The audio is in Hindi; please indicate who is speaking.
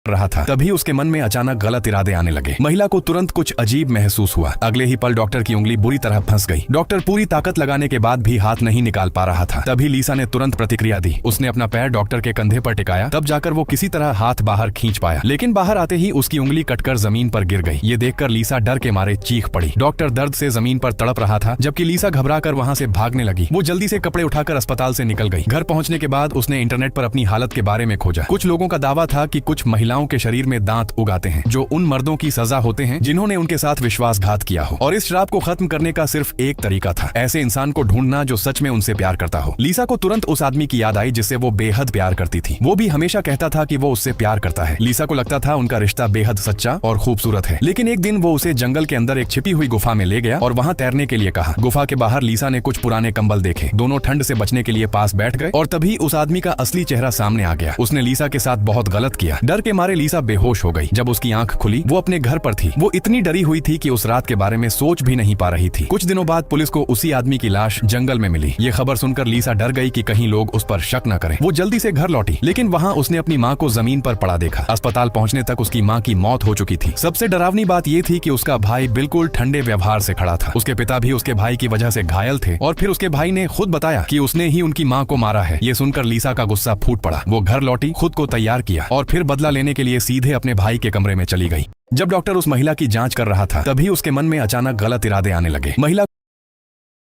Speaker 1: रहा था तभी उसके मन में अचानक गलत इरादे आने लगे। महिला को तुरंत कुछ अजीब महसूस हुआ। अगले ही पल डॉक्टर की उंगली बुरी तरह फंस गई। डॉक्टर पूरी ताकत लगाने के बाद भी हाथ नहीं निकाल पा रहा था। तभी लीसा ने तुरंत प्रतिक्रिया दी। उसने अपना पैर डॉक्टर के कंधे पर टिकाया, तब जाकर वो किसी तरह हाथ बाहर खींच पाया, लेकिन बाहर आते ही उसकी उंगली कटकर जमीन पर गिर गई। ये देखकर लीसा डर के मारे चीख पड़ी। डॉक्टर दर्द से जमीन पर तड़प रहा था, जबकि लीसा घबराकर वहां से भागने लगी। वो जल्दी से कपड़े उठाकर अस्पताल से निकल गई। घर पहुंचने के बाद उसने इंटरनेट पर अपनी हालत के बारे में खोजा। कुछ लोगों का दावा था कि कुछ महिलाओं के शरीर में दांत उगाते हैं, जो उन मर्दों की सजा होते हैं जिन्होंने उनके साथ विश्वासघात किया हो, और इस श्राप को खत्म करने का सिर्फ एक तरीका था, ऐसे इंसान को ढूंढना जो सच में उनसे प्यार करता हो। लीसा को तुरंत उस आदमी की याद आई जिससे वो बेहद प्यार करती थी। वो भी हमेशा कहता था कि वो उससे प्यार करता है। लीसा को लगता था उनका रिश्ता बेहद सच्चा और खूबसूरत है। लेकिन एक दिन वो उसे जंगल के अंदर एक छिपी हुई गुफा में ले गया और वहाँ तैरने के लिए कहा। गुफा के बाहर लीसा ने कुछ पुराने कंबल देखे। दोनों ठंड से बचने के लिए पास बैठ गए और तभी उस आदमी का असली चेहरा सामने आ गया। उसने लीसा के साथ बहुत गलत किया। डर के मारे लीसा बेहोश हो गई। जब उसकी आंख खुली वो अपने घर पर थी। वो इतनी डरी हुई थी कि उस रात के बारे में सोच भी नहीं पा रही थी। कुछ दिनों बाद पुलिस को उसी आदमी की लाश जंगल में मिली। ये खबर सुनकर लीसा डर गई कि कहीं लोग उस पर शक न करें। वो जल्दी से घर लौटी, लेकिन वहाँ उसने अपनी माँ को जमीन पर पड़ा देखा। अस्पताल पहुँचने तक उसकी माँ की मौत हो चुकी थी। सबसे डरावनी बात ये थी कि उसका भाई बिल्कुल ठंडे व्यवहार से खड़ा था। उसके पिता भी उसके भाई की वजह से घायल थे और फिर उसके भाई ने खुद बताया कि उसने ही उनकी माँ को मारा है। ये सुनकर लीसा का गुस्सा फूट पड़ा। वो घर लौटी, खुद को तैयार किया और फिर बदला लेने के लिए सीधे अपने भाई के कमरे में चली गई। जब डॉक्टर उस महिला की जांच कर रहा था तभी उसके मन में अचानक गलत इरादे आने लगे। महिला